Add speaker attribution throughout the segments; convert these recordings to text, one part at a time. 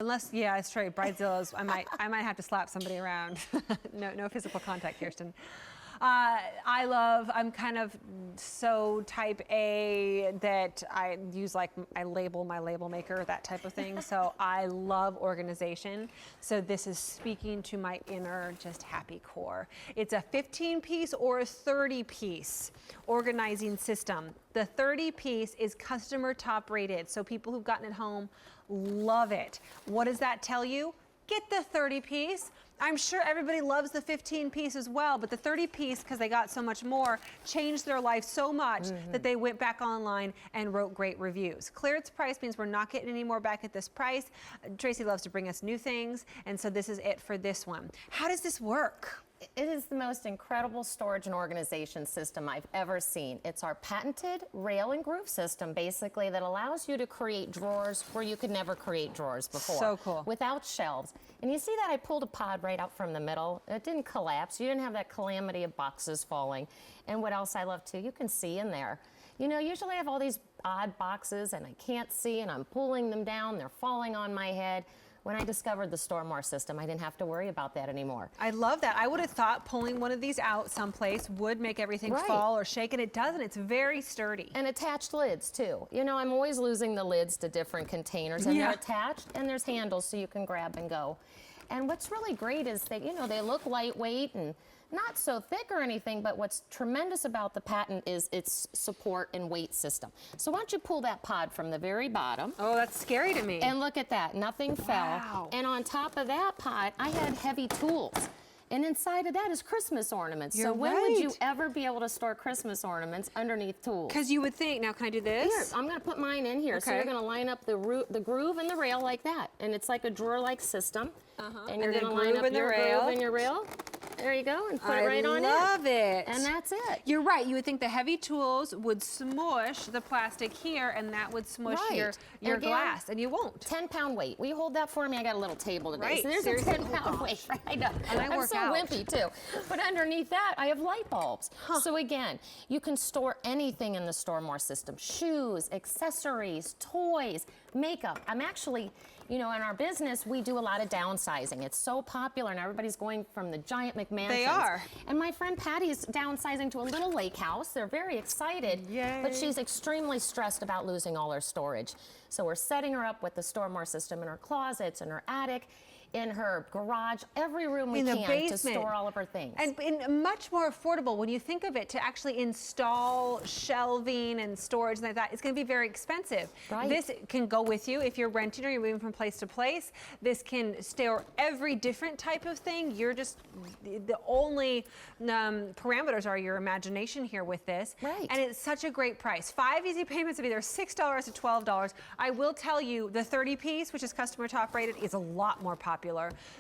Speaker 1: unless, yeah, it's true. Bridezillas, I might have to slap somebody around. No physical contact, Kerstin. I'm kind of so type A that I use I label my label maker, that type of thing. So I love organization. So this is speaking to my inner just happy core. It's a 15-piece or a 30-piece organizing system. The 30-piece is customer top rated. So people who've gotten it home love it. What does that tell you? Get the 30-piece. I'm sure everybody loves the 15-piece as well, but the 30-piece, because they got so much more, changed their life so much that they went back online and wrote great reviews. Clearance price means we're not getting any more back at this price. Tracy loves to bring us new things, and so this is it for this one. How does this work?
Speaker 2: It is the most incredible storage and organization system I've ever seen. It's our patented rail and groove system, basically, that allows you to create drawers where you could never create drawers before.
Speaker 1: So cool.
Speaker 2: Without shelves. And you see that I pulled a pod right out from the middle. It didn't collapse. You didn't have that calamity of boxes falling. And what else I love too, you can see in there. You know, usually I have all these odd boxes and I can't see and I'm pulling them down, they're falling on my head. When I discovered the Stormore system, I didn't have to worry about that anymore.
Speaker 1: I love that. I would have thought pulling one of these out someplace would make everything fall or shake, and it doesn't. It's very sturdy.
Speaker 2: And attached lids, too. You know, I'm always losing the lids to different containers, and they're attached, and there's handles so you can grab and go. And what's really great is that, you know, they look lightweight and not so thick or anything, but what's tremendous about the patent is its support and weight system. So why don't you pull that pod from the very bottom.
Speaker 1: Oh, that's scary to me.
Speaker 2: And look at that, nothing fell. And on top of that pod, I had heavy tools. And inside of that is Christmas ornaments.
Speaker 1: You're
Speaker 2: so when would you ever be able to store Christmas ornaments underneath tools?
Speaker 1: Because you would think, now can I do this?
Speaker 2: Here, I'm gonna put mine in here. So you're gonna line up the groove and the rail like that. And it's like a drawer-like system. And you're gonna line up your groove and your rail. There you go, and put it right on in.
Speaker 1: I love it.
Speaker 2: And that's it.
Speaker 1: You're right. You would think the heavy tools would smush the plastic here, and that would smush your glass, and you won't.
Speaker 2: 10-pound weight. Will you hold that for me? I got a little table today.
Speaker 1: Right.
Speaker 2: So there's a 10-pound weight. Right? I know.
Speaker 1: And
Speaker 2: I'm so wimpy, too. But underneath that, I have light bulbs. So again, you can store anything in the Stormore system. Shoes, accessories, toys, makeup. I'm actually, you know, in our business, we do a lot of downsizing. It's so popular, and everybody's going from the giant McMansions.
Speaker 1: They are.
Speaker 2: And my friend Patty's downsizing to a little lake house. They're very excited, but she's extremely stressed about losing all her storage. So we're setting her up with the Stormore system in her closets, in her attic, in her garage, every room we can to store all of her things.
Speaker 1: And much more affordable when you think of it, to actually install shelving and storage and like that. It's going to be very expensive. This can go with you if you're renting or you're moving from place to place. This can store every different type of thing. You're just, the only parameters are your imagination here with this. And it's such a great price. 5 easy payments of either $6 to $12. I will tell you, the 30-piece, which is customer top rated, is a lot more popular.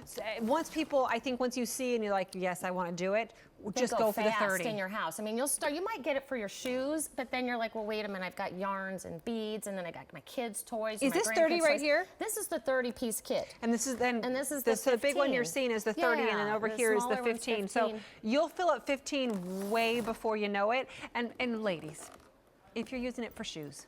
Speaker 1: So once you see and you're like, yes, I want to do it, just go for the 30.
Speaker 2: In your house. I mean, you might get it for your shoes, but then you're like, well, wait a minute, I've got yarns and beads, and then I got my kids' toys.
Speaker 1: Is this 30 right here?
Speaker 2: This is the 30-piece kit.
Speaker 1: And this is then,
Speaker 2: and this is the 15.
Speaker 1: So the big one you're seeing is the 30, and then over here is the 15. So you'll fill up 15 way before you know it. And ladies, if you're using it for shoes,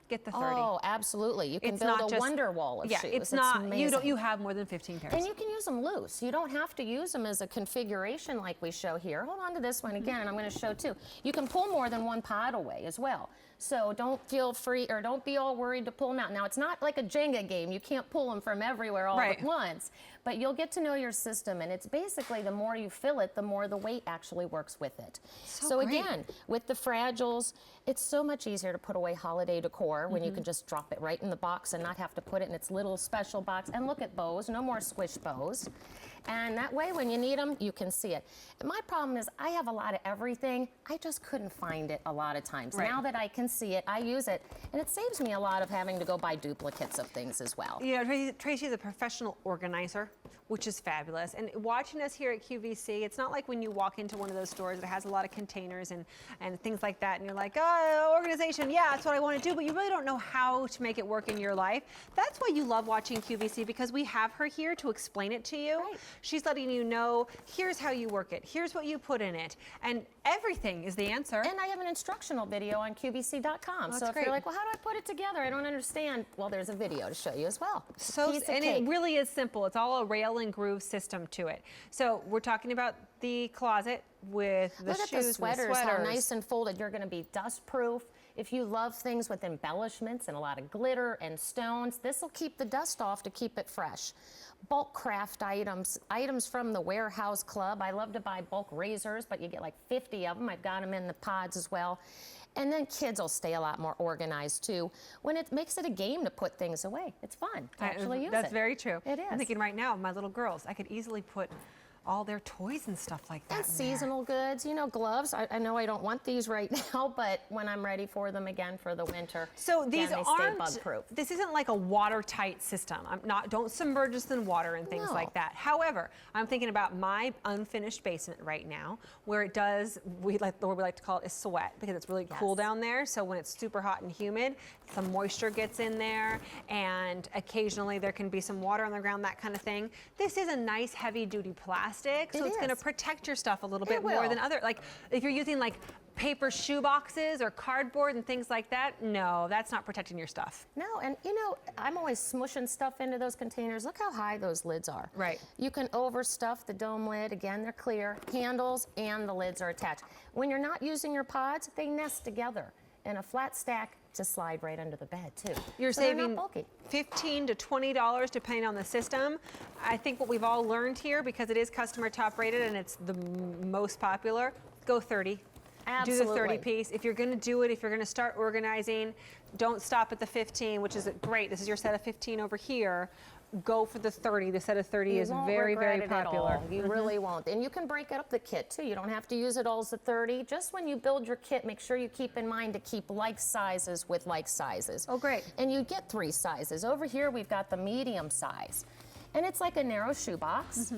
Speaker 1: get the 30.
Speaker 2: Oh, absolutely. You can build a wonder wall of shoes.
Speaker 1: It's not, you have more than 15 pairs.
Speaker 2: And you can use them loose. You don't have to use them as a configuration like we show here. Hold on to this one again, and I'm going to show two. You can pull more than one pod away as well. So don't feel free, or don't be all worried to pull them out. Now, it's not like a Jenga game. You can't pull them from everywhere all at once. But you'll get to know your system, and it's basically the more you fill it, the more the weight actually works with it. So again, with the Fragiles, it's so much easier to put away holiday decor when you can just drop it right in the box and not have to put it in its little special box. And look at bows, no more squish bows. And that way, when you need them, you can see it. And my problem is I have a lot of everything. I just couldn't find it a lot of times. Now that I can see it, I use it. And it saves me a lot of having to go buy duplicates of things as well.
Speaker 1: You know, Tracy's a professional organizer, which is fabulous. And watching us here at QVC, it's not like when you walk into one of those stores that has a lot of containers and things like that, and you're like, oh, organization, yeah, that's what I want to do, but you really don't know how to make it work in your life. That's why you love watching QVC, because we have her here to explain it to you. She's letting you know, here's how you work it, here's what you put in it, and everything is the answer.
Speaker 2: And I have an instructional video on QVC QVC.com.
Speaker 1: That's
Speaker 2: So if
Speaker 1: great.
Speaker 2: you're like, well, how do I put it together? I don't understand. Well, there's a video to show you as well. It's a
Speaker 1: So,
Speaker 2: piece of
Speaker 1: and
Speaker 2: cake.
Speaker 1: it really is simple. It's all a rail and groove system to it. So we're talking about the closet with the
Speaker 2: Look at
Speaker 1: shoes
Speaker 2: the sweaters,
Speaker 1: and the
Speaker 2: how nice and folded. You're going to be dust proof. If you love things with embellishments and a lot of glitter and stones, this will keep the dust off to keep it fresh. Bulk craft items, items from the warehouse club. I love to buy bulk razors, but you get like 50 of them. I've got them in the pods as well. And then kids will stay a lot more organized too. When it makes it a game to put things away, it's fun to actually use it.
Speaker 1: That's very true.
Speaker 2: It is.
Speaker 1: I'm thinking right now, my little girls, I could easily put all their toys and stuff like that
Speaker 2: And
Speaker 1: in there.
Speaker 2: seasonal goods, you know, gloves. I know I don't want these right now, but when I'm ready for them again for the winter,
Speaker 1: So these
Speaker 2: again, they
Speaker 1: aren't,
Speaker 2: stay bug-proof.
Speaker 1: this isn't like a watertight system. Don't submerge us in water and things
Speaker 2: No.
Speaker 1: like that. However, I'm thinking about my unfinished basement right now, where it does, we like to call it is sweat, because it's really cool
Speaker 2: Yes.
Speaker 1: down there. So when it's super hot and humid, some moisture gets in there, and occasionally there can be some water on the ground, that kind of thing. This is a nice heavy duty plastic, so
Speaker 2: It
Speaker 1: it's going to
Speaker 2: is.
Speaker 1: protect your stuff a little
Speaker 2: It
Speaker 1: bit more
Speaker 2: will.
Speaker 1: than other, like if you're using like paper shoe boxes or cardboard and things like that, no, that's not protecting your stuff.
Speaker 2: No, and you know, I'm always smushing stuff into those containers. Look how high those lids are.
Speaker 1: Right.
Speaker 2: You can overstuff the dome lid. Again, they're clear. Handles and the lids are attached. When you're not using your pods, they nest together in a flat stack to slide right under the bed too.
Speaker 1: You're
Speaker 2: So they're
Speaker 1: saving
Speaker 2: not bulky.
Speaker 1: $15 to $20 depending on the system. I think what we've all learned here, because it is customer top rated and it's the most popular, go 30. Do the 30
Speaker 2: Absolutely.
Speaker 1: piece. If you're going to do it, if you're going to start organizing, don't stop at the 15, which is great. This is your set of 15 over here. Go for the 30. The set of 30
Speaker 2: You
Speaker 1: is
Speaker 2: won't
Speaker 1: very,
Speaker 2: regret
Speaker 1: very
Speaker 2: it at
Speaker 1: popular.
Speaker 2: all. You really won't. And you can break it up the kit too. You don't have to use it all as a 30. Just when you build your kit, make sure you keep in mind to keep like sizes with like sizes.
Speaker 1: Oh, great.
Speaker 2: And you get 3 sizes. Over here we've got the medium size. And it's like a narrow shoebox.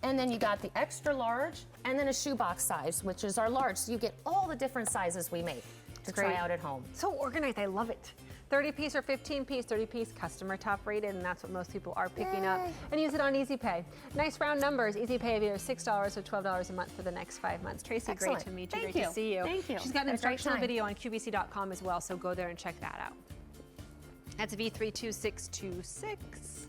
Speaker 2: And then you got the extra large and then a shoebox size, which is our large. So you get all the different sizes we make to try
Speaker 1: great.
Speaker 2: out at home.
Speaker 1: So organized, I love it. 30 piece or 15 piece, 30 piece, customer top rated, and that's what most people are picking up.
Speaker 2: Yay.
Speaker 1: And use it on Easy Pay. Nice round numbers. Easy Pay of either $6 or $12 a month for the next 5 months. Tracy, great
Speaker 2: Excellent.
Speaker 1: to meet you.
Speaker 2: Thank
Speaker 1: Great
Speaker 2: you.
Speaker 1: to see you.
Speaker 2: Thank you.
Speaker 1: She's got an
Speaker 2: Had a great
Speaker 1: instructional
Speaker 2: time.
Speaker 1: video on QVC.com as well, so go there and check that out. That's V32626.